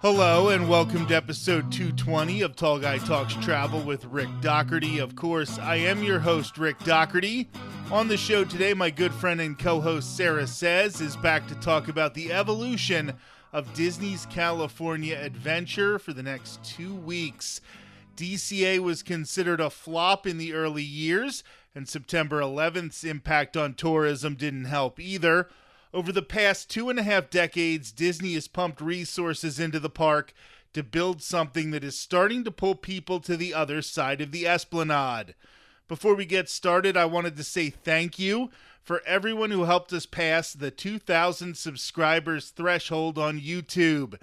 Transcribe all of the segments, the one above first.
Hello and welcome to episode 220 of Tall Guy Talks Travel with Rick Doherty. Of course, I am your host, Rick Doherty. On the show today, my good friend and co-host Sarah Says is back to talk about the evolution of Disney's California Adventure for the next 2 weeks. DCA was considered a flop in the early years, and September 11th's impact on tourism didn't help either. Over the past 2.5 decades, Disney has pumped resources into the park to build something that is starting to pull people to the other side of the Esplanade. Before we get started, I wanted to say thank you for everyone who helped us pass the 2,000 subscribers threshold on YouTube.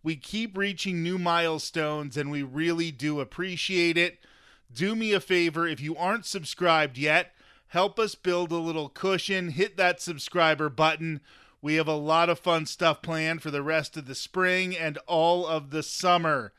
We keep reaching new milestones, and we really do appreciate it. Do me a favor, if you aren't subscribed yet, help us build a little cushion. Hit that subscriber button. We have a lot of fun stuff planned for the rest of the spring and all of the summer.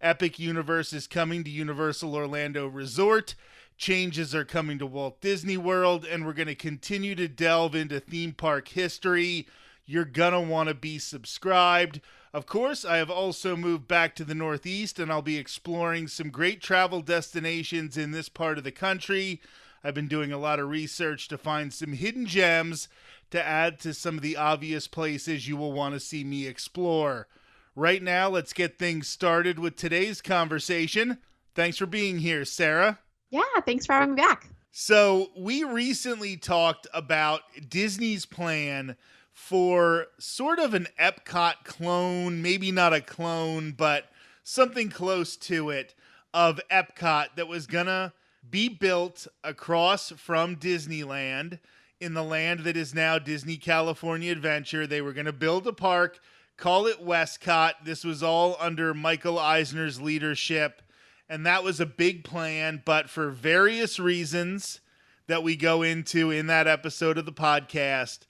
Epic Universe is coming to Universal Orlando Resort. Changes are coming to Walt Disney World, and we're going to continue to delve into theme park history. You're going to want to be subscribed. Of course, I have also moved back to the Northeast, and I'll be exploring some great travel destinations in this part of the country. I've been doing a lot of research to find some hidden gems to add to some of the obvious places you will want to see me explore. Right now, let's get things started with today's conversation. Thanks for being here, Sarah. Yeah, thanks for having me back. So we recently talked about Disney's plan for sort of an Epcot clone, maybe not a clone, but something close to it, of Epcot that was gonna be built across from Disneyland in the land that is now Disney California Adventure. They were going to build a park, call it Westcott. This was all under Michael Eisner's leadership, and that was a big plan, but for various reasons that we go into in that episode of the podcast,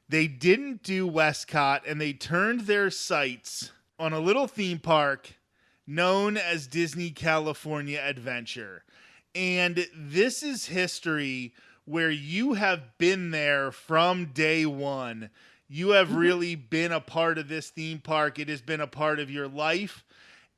they didn't do Westcott, and they turned their sights on a little theme park known as Disney California Adventure. And this is history where you have been there from day one. You have really been a part of this theme park. It has been a part of your life.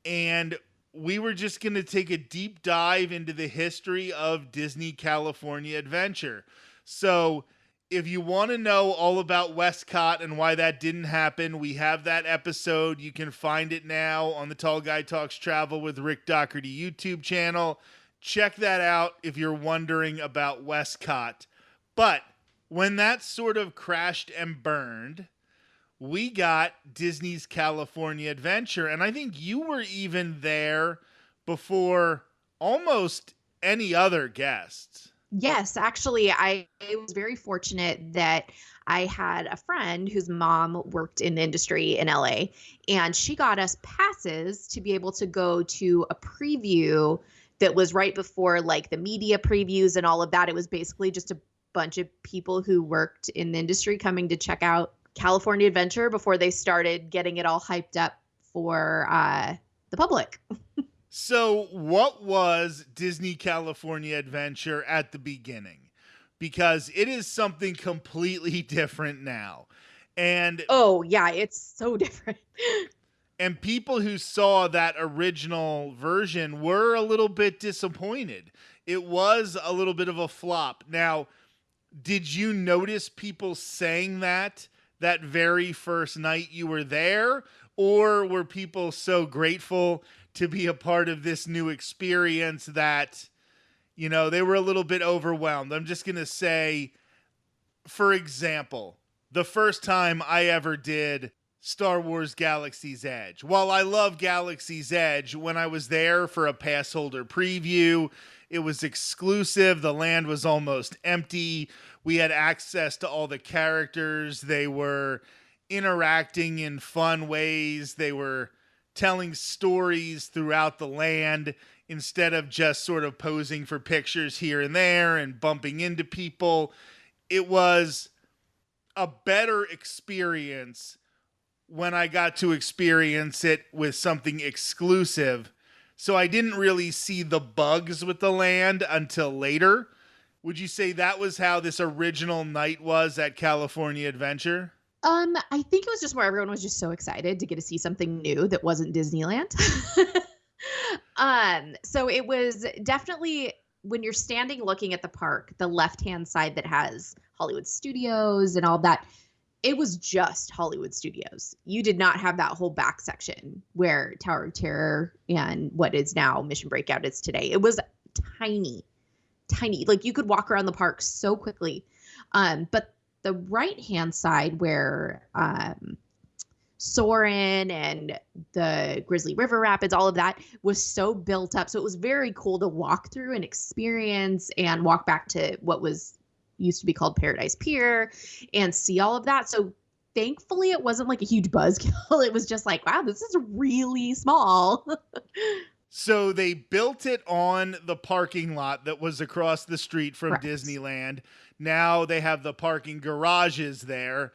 And we were just going to take a deep dive into the history of Disney California Adventure. So if you want to know all about Westcott and why that didn't happen, we have that episode. You can find it now on the Tall Guy Talks Travel with Rick Doherty YouTube channel. Check that out if you're wondering about Westcott. But when that sort of crashed and burned, we got Disney's California Adventure. And I think you were even there before almost any other guests. Yes, actually, I was very fortunate that I had a friend whose mom worked in the industry in LA, and she got us passes to be able to go to a preview that was right before like the media previews and all of that. It was basically just a bunch of people who worked in the industry coming to check out California Adventure before they started getting it all hyped up for the public. So what was Disney California Adventure at the beginning? Because it is something completely different now. And oh, yeah, it's so different. And people who saw that original version were a little bit disappointed. It was a little bit of a flop. Now, did you notice people saying that very first night you were there? Or were people so grateful to be a part of this new experience that, you know, they were a little bit overwhelmed? I'm just going to say, for example, the first time I ever did Star Wars Galaxy's Edge. While I love Galaxy's Edge, when I was there for a pass holder preview, it was exclusive. The land was almost empty. We had access to all the characters. They were interacting in fun ways. They were telling stories throughout the land instead of just sort of posing for pictures here and there and bumping into people. It was a better experience when I got to experience it with something exclusive. So I didn't really see the bugs with the land until later. Would you say that was how this original night was at California Adventure? I think it was just more everyone was just so excited to get to see something new that wasn't Disneyland. So it was definitely when you're standing looking at the park, the left-hand side that has Hollywood Studios and all that, it was just Hollywood Studios. You did not have that whole back section where Tower of Terror and what is now Mission Breakout is today. It was tiny, tiny. Like you could walk around the park so quickly. But the right-hand side where Soarin' and the Grizzly River Rapids, all of that was so built up. So it was very cool to walk through and experience and walk back to what was used to be called Paradise Pier and see all of that. So thankfully it wasn't like a huge buzzkill. It was just like, wow, this is really small. So they built it on the parking lot that was across the street from Correct. Disneyland. Now they have the parking garages there.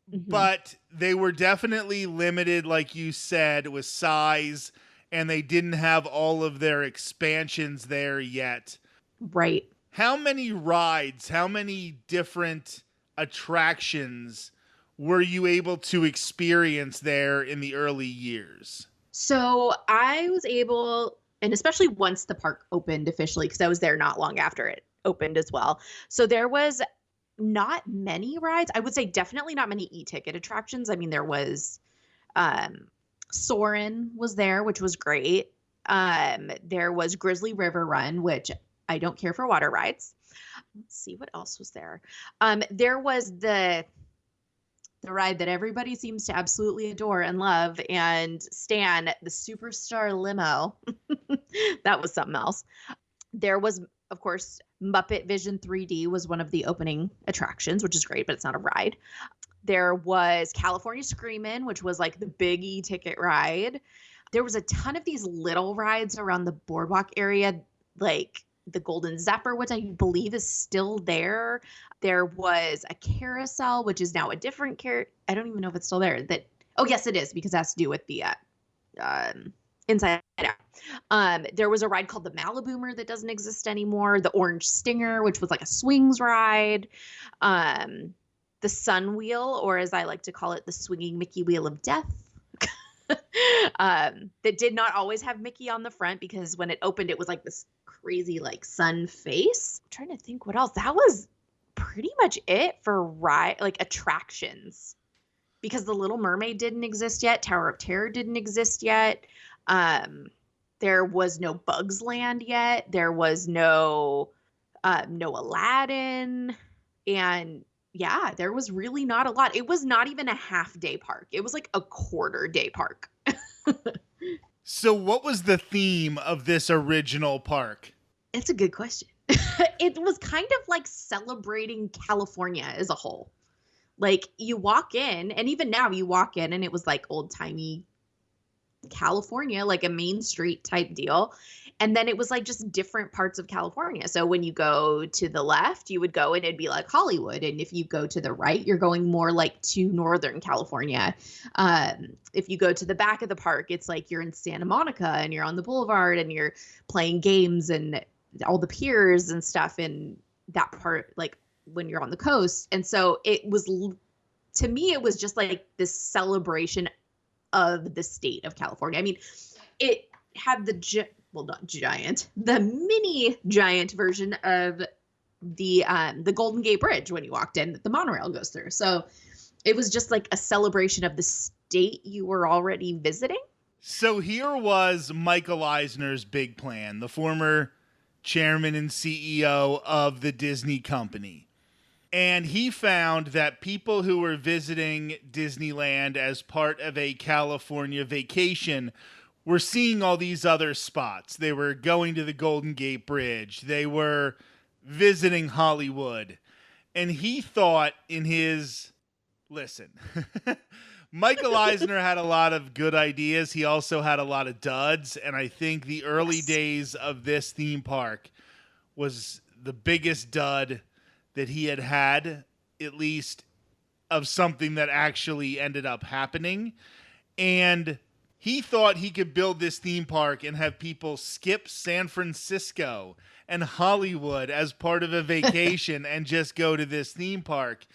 Mm-hmm. But they were definitely limited, like you said, with size, and they didn't have all of their expansions there yet. Right. How many rides, how many different attractions were you able to experience there in the early years? So I was able, and especially once the park opened officially, because I was there not long after it opened as well. So there was not many rides. I would say definitely not many e-ticket attractions. I mean, there was Soarin' was there, which was great. There was Grizzly River Run, which I don't care for water rides. Let's see what else was there. There was the ride that everybody seems to absolutely adore and love and stan, the Superstar Limo. That was something else. There was, of course, Muppet Vision 3D was one of the opening attractions, which is great, but it's not a ride. There was California Screamin', which was like the big e-ticket ride. There was a ton of these little rides around the boardwalk area, like the Golden Zephyr, which I believe is still there. There was a carousel, which is now a different I don't even know if it's still there. Oh, yes, it is, because it has to do with the Inside Out. There was a ride called the Maliboomer that doesn't exist anymore. The Orange Stinger, which was like a swings ride. The Sun Wheel, or as I like to call it, the Swinging Mickey Wheel of Death. That did not always have Mickey on the front, because when it opened, it was like this crazy like sun face. I'm trying to think what else. That was pretty much it for attractions, because the Little Mermaid didn't exist yet. Tower of Terror didn't exist yet. There was no Bugs Land yet. There was no Aladdin. And yeah, there was really not a lot. It was not even a half-day park. It was like a quarter-day park. So what was the theme of this original park? It's a good question. It was kind of like celebrating California as a whole. Like you walk in, and even now you walk in and it was like old-timey California, like a Main Street type deal. And then it was like just different parts of California. So when you go to the left, you would go and it'd be like Hollywood. And if you go to the right, you're going more like to Northern California. If you go to the back of the park, it's like you're in Santa Monica and you're on the boulevard and you're playing games and all the piers and stuff in that part, like when you're on the coast. And so it was, to me, it was just like this celebration of the state of California. I mean, it had the the mini giant version of the Golden Gate Bridge when you walked in that the monorail goes through. So it was just like a celebration of the state you were already visiting. So here was Michael Eisner's big plan, the former chairman and CEO of the Disney company. And he found that people who were visiting Disneyland as part of a California vacation were seeing all these other spots. They were going to the Golden Gate Bridge. They were visiting Hollywood. And he thought in his... Listen, Michael Eisner had a lot of good ideas. He also had a lot of duds. And I think the early days of this theme park was the biggest dud that he had, at least of something that actually ended up happening. And he thought he could build this theme park and have people skip San Francisco and Hollywood as part of a vacation and just go to this theme park.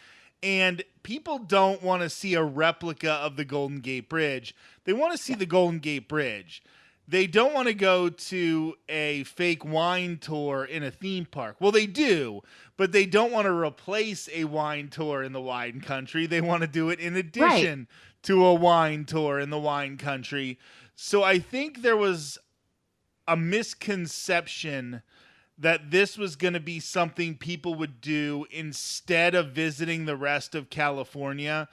And people don't want to see a replica of the Golden Gate Bridge. They want to see the Golden Gate Bridge. They don't want to go to a fake wine tour in a theme park. Well, they do, but they don't want to replace a wine tour in the wine country. They want to do it in addition to a wine tour in the wine country. So I think there was a misconception that this was going to be something people would do instead of visiting the rest of California.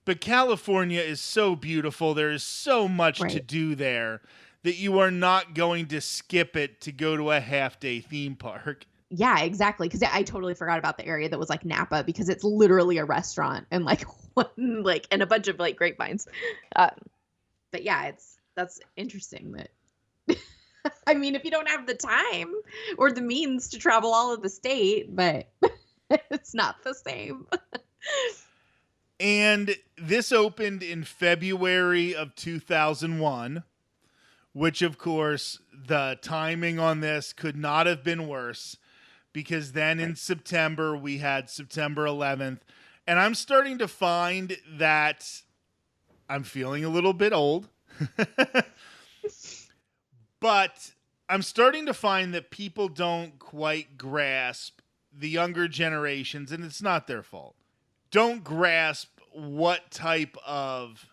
But California is so beautiful. There is so much to do there that you are not going to skip it to go to a half-day theme park. Yeah, exactly. Because I totally forgot about the area that was like Napa, because it's literally a restaurant and like and a bunch of like grapevines. But yeah, that's interesting that. I mean, if you don't have the time or the means to travel all of the state, but it's not the same. And this opened in February of 2001, which, of course, the timing on this could not have been worse, because then in September, we had September 11th. And I'm starting to find that I'm feeling a little bit old. But I'm starting to find that people don't quite grasp, the younger generations, and it's not their fault, don't grasp what type of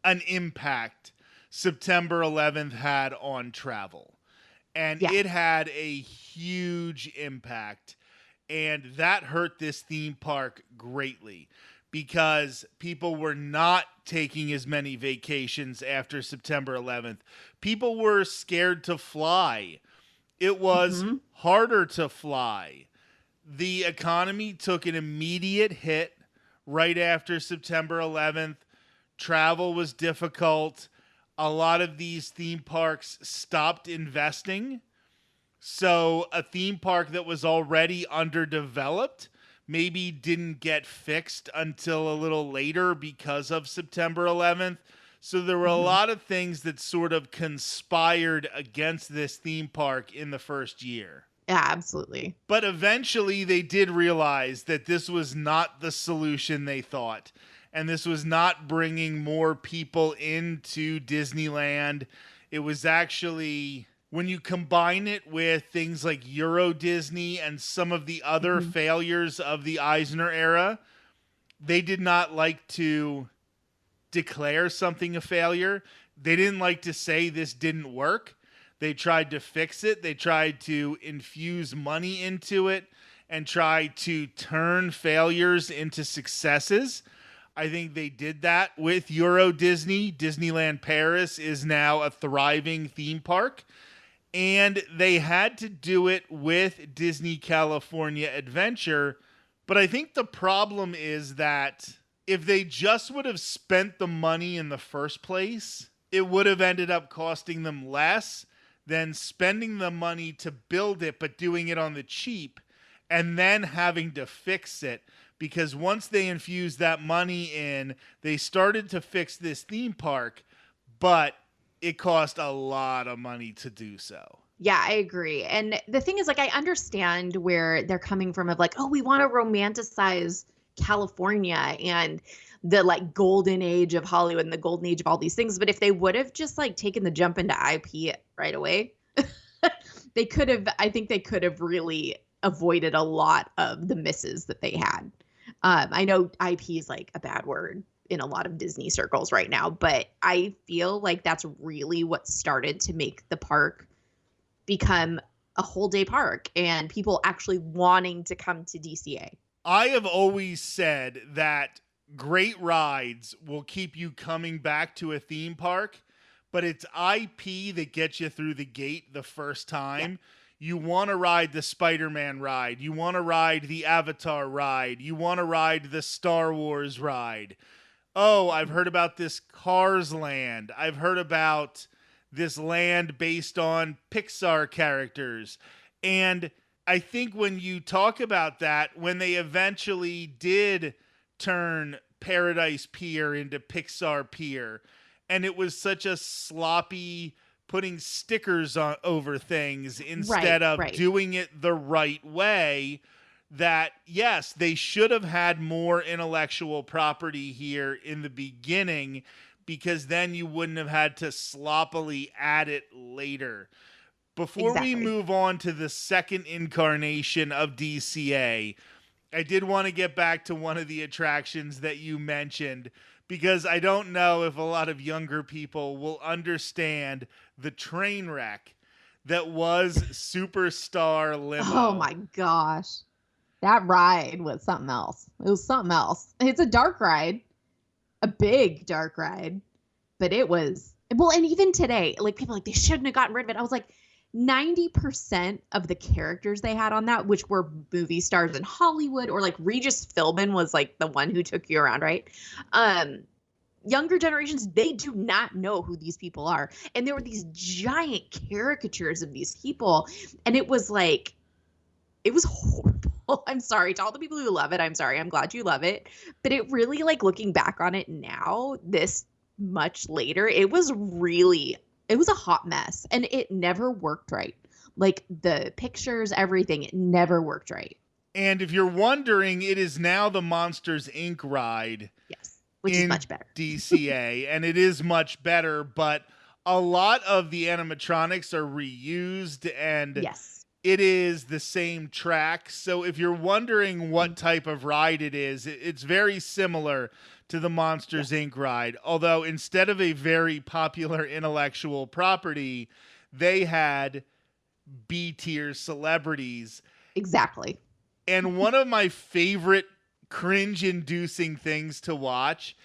an impact September 11th had on travel. And it had a huge impact. And that hurt this theme park greatly, because people were not taking as many vacations after September 11th. People were scared to fly. It was harder to fly. The economy took an immediate hit right after September 11th. Travel was difficult. A lot of these theme parks stopped investing. So a theme park that was already underdeveloped maybe didn't get fixed until a little later because of September 11th. So there were a lot of things that sort of conspired against this theme park in the first year. Yeah, absolutely. But eventually they did realize that this was not the solution they thought. And this was not bringing more people into Disneyland. It was actually, when you combine it with things like Euro Disney and some of the other failures of the Eisner era, they did not like to declare something a failure. They didn't like to say this didn't work. They tried to fix it. They tried to infuse money into it and try to turn failures into successes. I think they did that with Euro Disney. Disneyland Paris is now a thriving theme park. And they had to do it with Disney California Adventure. But I think the problem is that if they just would have spent the money in the first place, it would have ended up costing them less than spending the money to build it, but doing it on the cheap and then having to fix it. Because once they infused that money in, they started to fix this theme park, but it cost a lot of money to do so. Yeah, I agree. And the thing is, like, I understand where they're coming from of like, oh, we want to romanticize California and the like golden age of Hollywood and the golden age of all these things. But if they would have just like taken the jump into IP right away, I think they could have really avoided a lot of the misses that they had. I know IP is like a bad word in a lot of Disney circles right now, but I feel like that's really what started to make the park become a whole day park and people actually wanting to come to DCA. I have always said that great rides will keep you coming back to a theme park, but it's IP that gets you through the gate the first time. Yeah. You want to ride the Spider-Man ride. You want to ride the Avatar ride. You want to ride the Star Wars ride. Oh, I've heard about this Cars land. I've heard about this land based on Pixar characters. And I think when you talk about that, when they eventually did turn Paradise Pier into Pixar Pier, and it was such a sloppy putting stickers on over things instead of doing it the right way, that, yes, they should have had more intellectual property here in the beginning, because then you wouldn't have had to sloppily add it later. Before we Exactly. move on to the second incarnation of DCA, I did want to get back to one of the attractions that you mentioned, because I don't know if a lot of younger people will understand the train wreck that was Superstar Limo. Oh my gosh. That ride was something else. It was something else. It's a dark ride, a big dark ride, but it was, well, and even today, like people are like, they shouldn't have gotten rid of it. I was like, 90% of the characters they had on that, which were movie stars in Hollywood, or like Regis Philbin was like the one who took you around, right? Younger generations, they do not know who these people are. And there were these giant caricatures of these people. And it was like, it was horrible. I'm sorry to all the people who love it. I'm sorry. I'm glad you love it. But it really, like, looking back on it now, this much later, it was a hot mess. And it never worked right. Like, the pictures, everything, it never worked right. And if you're wondering, it is now the Monsters, Inc. ride. Yes, which is much better. DCA, and it is much better, but a lot of the animatronics are reused, and yes. It is the same track. So if you're wondering what type of ride it is, it's very similar to the Monsters, Inc. ride. Although instead of a very popular intellectual property, they had B-tier celebrities. Exactly. And one of my favorite cringe-inducing things to watch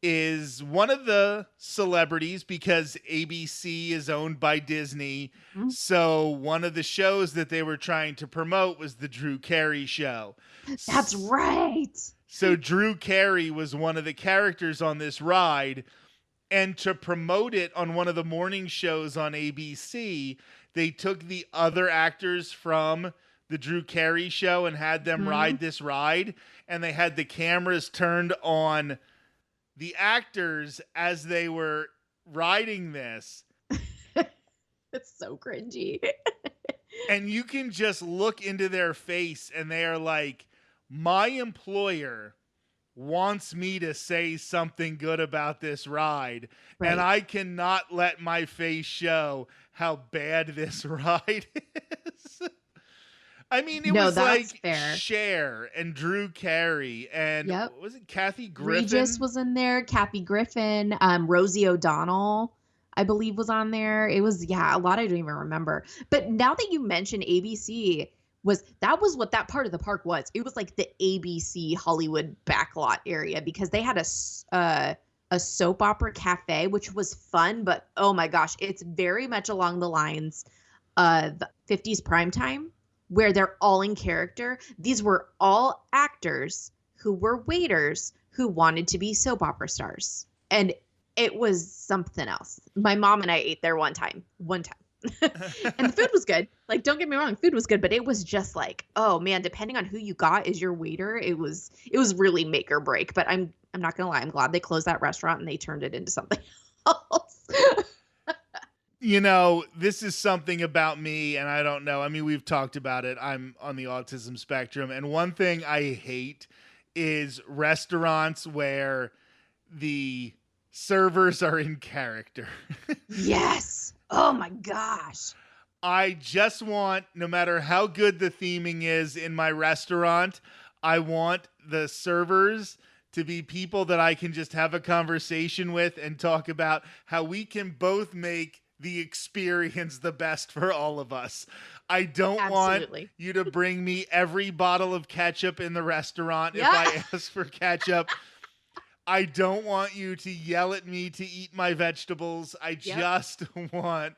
is one of the celebrities, because ABC is owned by Disney. Mm-hmm. So one of the shows that they were trying to promote was the Drew Carey show. That's right. So Drew Carey was one of the characters on this ride. And to promote it on one of the morning shows on ABC, they took the other actors from the Drew Carey show and had them ride this ride. And they had the cameras turned on the actors as they were riding this. It's so cringy. And you can just look into their face and they are like, my employer wants me to say something good about this ride. Right. And I cannot let my face show how bad this ride is. I mean, it was like fair. Cher and Drew Carey and what was it, Kathy Griffin? Regis was in there, Kathy Griffin, Rosie O'Donnell, I believe, was on there. It was, a lot I don't even remember. But now that you mention ABC, that was what that part of the park was. It was like the ABC Hollywood backlot area, because they had a soap opera cafe, which was fun, but oh my gosh, it's very much along the lines of 50s primetime, where they're all in character. These were all actors who were waiters who wanted to be soap opera stars. And it was something else. My mom and I ate there one time. And the food was good. Like, don't get me wrong, food was good, but it was just like, oh man, depending on who you got as your waiter, it was really make or break. But I'm not gonna lie, I'm glad they closed that restaurant and they turned it into something else. You know, this is something about me, and I don't know. I mean, we've talked about it. I'm on the autism spectrum. And one thing I hate is restaurants where the servers are in character. Yes. Oh, my gosh. I just want, no matter how good the theming is in my restaurant, I want the servers to be people that I can just have a conversation with and talk about how we can both make the experience the best for all of us. I don't want you to bring me every bottle of ketchup in the restaurant if I ask for ketchup. I don't want you to yell at me to eat my vegetables. I just want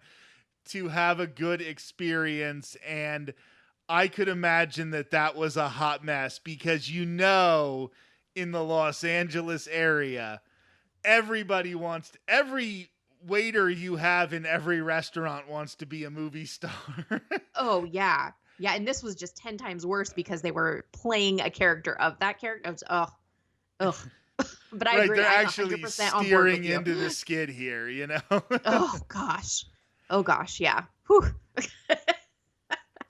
to have a good experience. And I could imagine that was a hot mess, because in the Los Angeles area, every waiter you have in every restaurant wants to be a movie star. Oh, yeah. Yeah, and this was just 10 times worse because they were playing a character of that character. Ugh. But I agree. They're actually steering into the skid here, Oh, gosh. Yeah. Whew.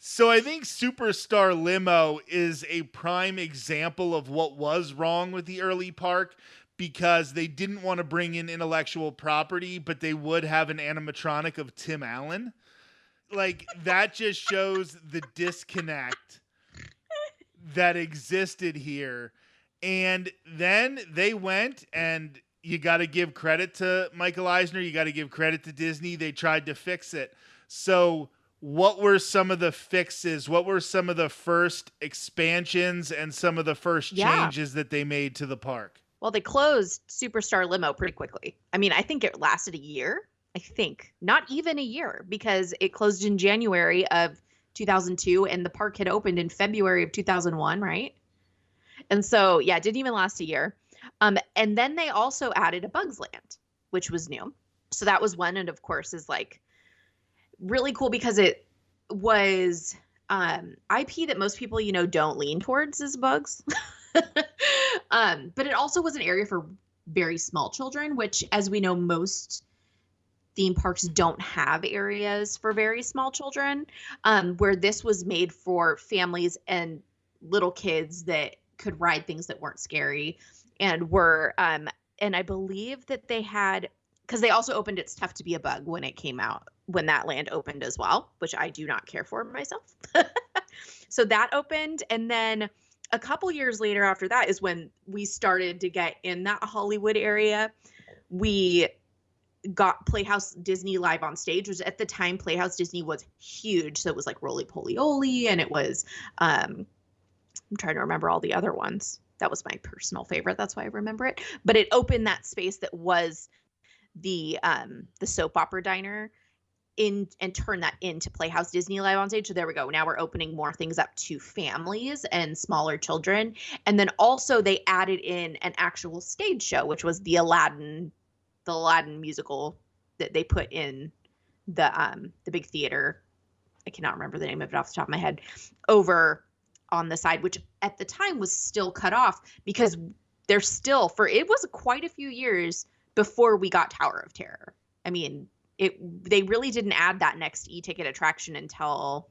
So I think Superstar Limo is a prime example of what was wrong with the early park because they didn't want to bring in intellectual property, but they would have an animatronic of Tim Allen. Like, that just shows the disconnect that existed here. And then they went, and you got to give credit to Michael Eisner. You got to give credit to Disney. They tried to fix it. So what were some of the fixes? What were some of the first expansions and some of the first changes that they made to the park? Well, they closed Superstar Limo pretty quickly. I mean, I think it lasted a year. I think not even a year, because it closed in January of 2002 and the park had opened in February of 2001, right? And so, yeah, it didn't even last a year. And then they also added a Bugs Land, which was new. So that was one, and of course is like really cool because it was IP that most people, don't lean towards is bugs. But it also was an area for very small children, which, as we know, most theme parks don't have areas for very small children, where this was made for families and little kids that could ride things that weren't scary and were, and I believe that they had, because they also opened It's Tough to Be a Bug when it came out, when that land opened as well, which I do not care for myself. So that opened. And then a couple years later after that is when we started to get in that Hollywood area. We got Playhouse Disney Live on Stage, which at the time Playhouse Disney was huge. So it was like Roly Poly Oly, and it was, I'm trying to remember all the other ones. That was my personal favorite. That's why I remember it. But it opened that space that was the soap opera diner in, and turned that into Playhouse Disney Live on Stage. So there we go. Now we're opening more things up to families and smaller children. And then also they added in an actual stage show, which was the Aladdin musical that they put in the big theater. I cannot remember the name of it off the top of my head, over on the side, which at the time was still cut off because they're still, it was quite a few years before we got Tower of Terror. I mean, they really didn't add that next e-ticket attraction until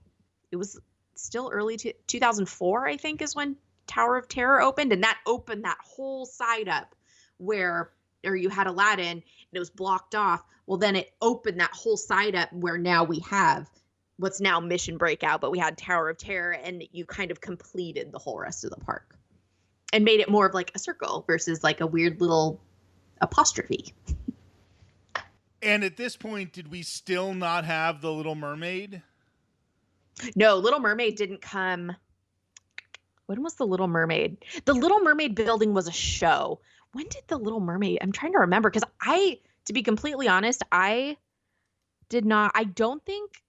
it was still early 2004, I think, is when Tower of Terror opened. And that opened that whole side up where you had Aladdin and it was blocked off. Well, then it opened that whole side up where now we have what's now Mission Breakout, but we had Tower of Terror, and you kind of completed the whole rest of the park and made it more of like a circle versus like a weird little apostrophe. And at this point, did we still not have the Little Mermaid? No, Little Mermaid didn't come. When was the Little Mermaid? The Little Mermaid building was a show. When did the Little Mermaid? I'm trying to remember because to be completely honest, I don't think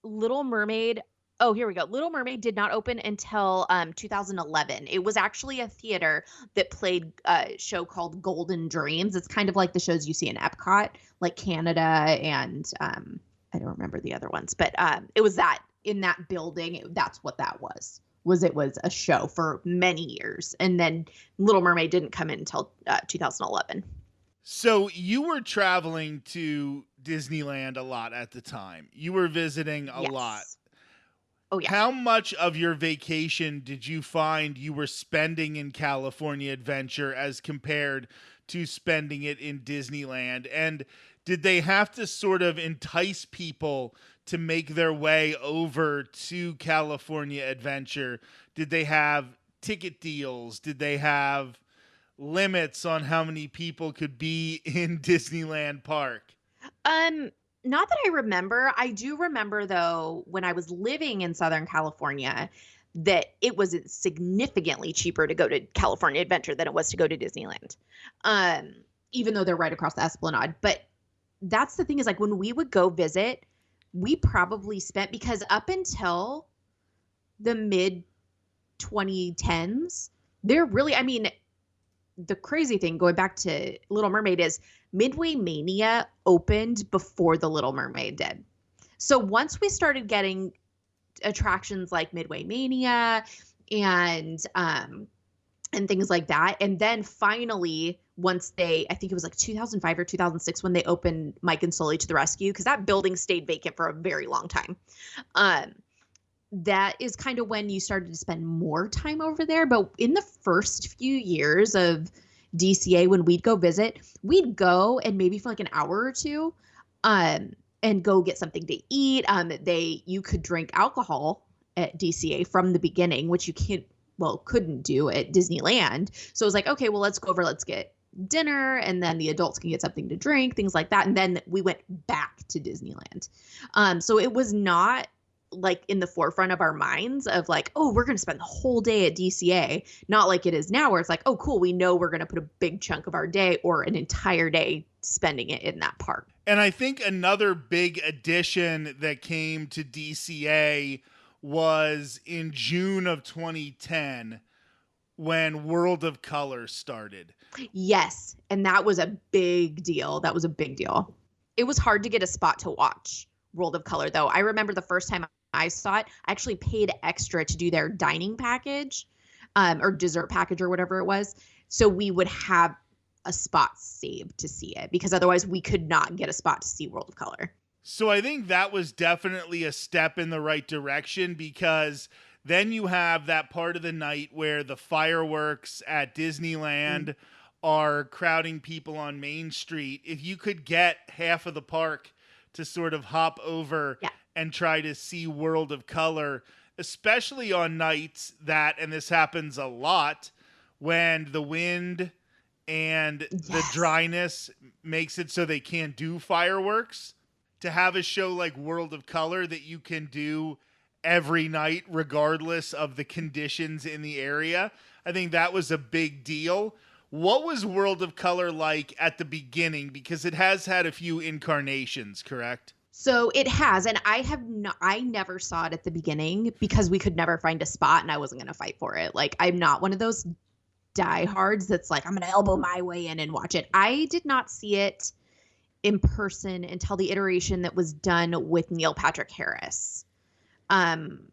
Little Mermaid. Oh, here we go. Little Mermaid did not open until 2011. It was actually a theater that played a show called Golden Dreams. It's kind of like the shows you see in Epcot, like Canada, and I don't remember the other ones, but it was that in that building. That's what that was. It was a show for many years, and then Little Mermaid didn't come in until 2011. So you were traveling to Disneyland a lot at the time. You were visiting a lot. Oh, yeah. How much of your vacation did you find you were spending in California Adventure as compared to spending it in Disneyland? And did they have to sort of entice people to make their way over to California Adventure? Did they have ticket deals? Did they have limits on how many people could be in Disneyland Park? Not that I remember. I do remember, though, when I was living in Southern California, that it was significantly cheaper to go to California Adventure than it was to go to Disneyland, even though they're right across the Esplanade. But that's the thing is, like, when we would go visit, we probably spent, because up until the mid 2010s, they're really, I mean, the crazy thing going back to Little Mermaid is Midway Mania opened before the Little Mermaid did. So once we started getting attractions like Midway Mania and things like that, and then finally once I think it was like 2005 or 2006 when they opened Mike and Sully to the Rescue, because that building stayed vacant for a very long time. that is kind of when you started to spend more time over there. But in the first few years of DCA, when we'd go visit, we'd go and maybe for like an hour or two, and go get something to eat. You could drink alcohol at DCA from the beginning, which you couldn't do at Disneyland. So it was like, okay, well, let's go over, let's get dinner, and then the adults can get something to drink, things like that. And then we went back to Disneyland. So it was not like in the forefront of our minds of like, oh, we're going to spend the whole day at DCA. Not like it is now where it's like, oh, cool, we know we're going to put a big chunk of our day or an entire day spending it in that park. And I think another big addition that came to DCA was in June of 2010 when World of Color started. Yes. And that was a big deal. It was hard to get a spot to watch World of Color, though. I remember the first time I saw it, I actually paid extra to do their dining package, or dessert package or whatever it was. So we would have a spot saved to see it, because otherwise we could not get a spot to see World of Color. So I think that was definitely a step in the right direction, because then you have that part of the night where the fireworks at Disneyland are crowding people on Main Street. If you could get half of the park to sort of hop over and try to see World of Color, especially on nights that, and this happens a lot, when the wind and the dryness makes it so they can't do fireworks, to have a show like World of Color that you can do every night regardless of the conditions in the area, I think that was a big deal. What was World of Color like at the beginning? Because it has had a few incarnations, correct? So it has, and I never saw it at the beginning because we could never find a spot and I wasn't going to fight for it. Like, I'm not one of those diehards that's like, I'm going to elbow my way in and watch it. I did not see it in person until the iteration that was done with Neil Patrick Harris. I'm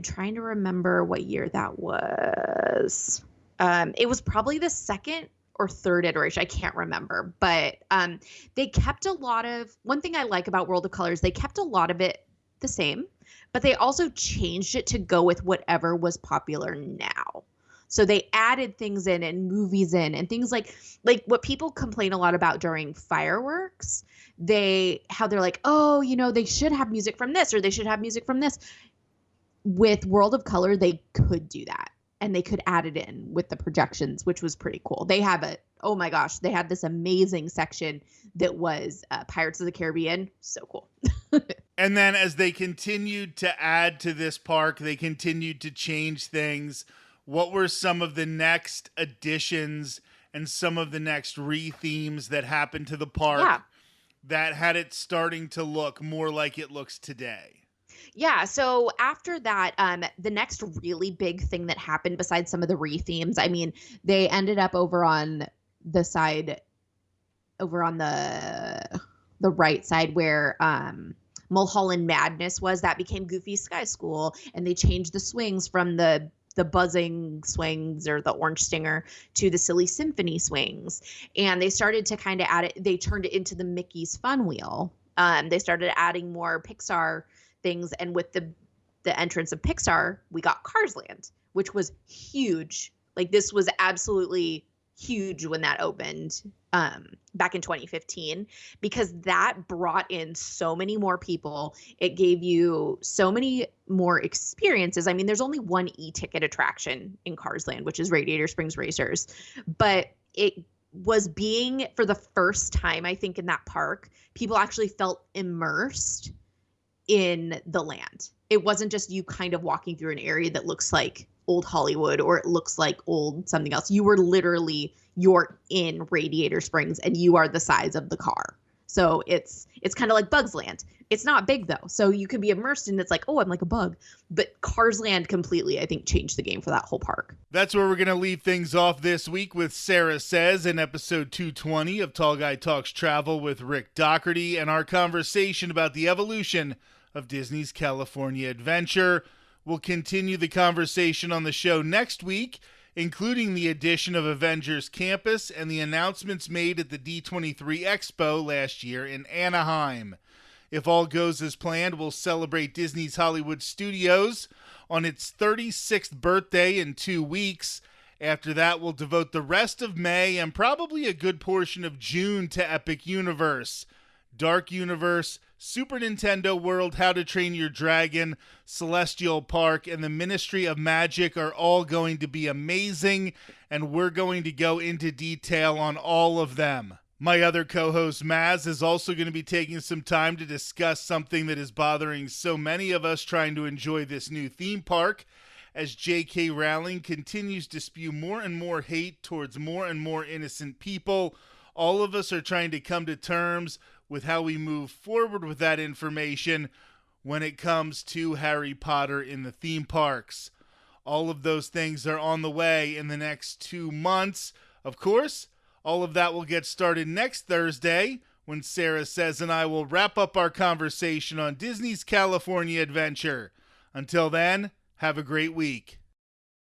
trying to remember what year that was. It was probably the second or third iteration. I can't remember, but they kept one thing I like about World of Color is they kept a lot of it the same, but they also changed it to go with whatever was popular now. So they added things in and movies in and things like what people complain a lot about during fireworks, how they're like, oh, they should have music from this or they should have music from this. With World of Color, they could do that. And they could add it in with the projections, which was pretty cool. They had this amazing section that was Pirates of the Caribbean. So cool. And then as they continued to add to this park, they continued to change things. What were some of the next additions and some of the next re-themes that happened to the park that had it starting to look more like it looks today? Yeah, so after that, the next really big thing that happened besides some of the re-themes, I mean, they ended up over on the right side where Mulholland Madness was. That became Goofy Sky School, and they changed the swings from the buzzing swings or the orange stinger to the silly symphony swings. And they started to kind of add it, they turned it into the Mickey's Fun Wheel. They started adding more Pixar things, and with the entrance of Pixar, we got Cars Land, which was huge. Like, this was absolutely huge when that opened back in 2015, because that brought in so many more people. It gave you so many more experiences. I mean, there's only one e-ticket attraction in Cars Land, which is Radiator Springs Racers, but it was being, for the first time, I think, in that park, people actually felt immersed in the land. It wasn't just you kind of walking through an area that looks like old Hollywood or it looks like old something else. You're in Radiator Springs and you are the size of the car. So it's kind of like Bugs Land. It's not big though. So you can be immersed and it's like, oh, I'm like a bug. But Cars Land completely, I think, changed the game for that whole park. That's where we're going to leave things off this week with Sarah Says in episode 220 of Tall Guy Talks Travel with Rick Doherty and our conversation about the evolution of Disney's California Adventure. We'll continue the conversation on the show next week, including the addition of Avengers Campus and the announcements made at the D23 Expo last year in Anaheim. If all goes as planned, we'll celebrate Disney's Hollywood Studios on its 36th birthday in 2 weeks. After that, we'll devote the rest of May and probably a good portion of June to Epic Universe. Dark Universe, Super Nintendo World, How to Train Your Dragon, Celestial Park, and the Ministry of Magic are all going to be amazing, and we're going to go into detail on all of them. My other co-host, Maz, is also going to be taking some time to discuss something that is bothering so many of us trying to enjoy this new theme park, as J.K. Rowling continues to spew more and more hate towards more and more innocent people. All of us are trying to come to terms with how we move forward with that information when it comes to Harry Potter in the theme parks. All of those things are on the way in the next 2 months. Of course, all of that will get started next Thursday when Sarah Says and I will wrap up our conversation on Disney's California Adventure. Until then, have a great week.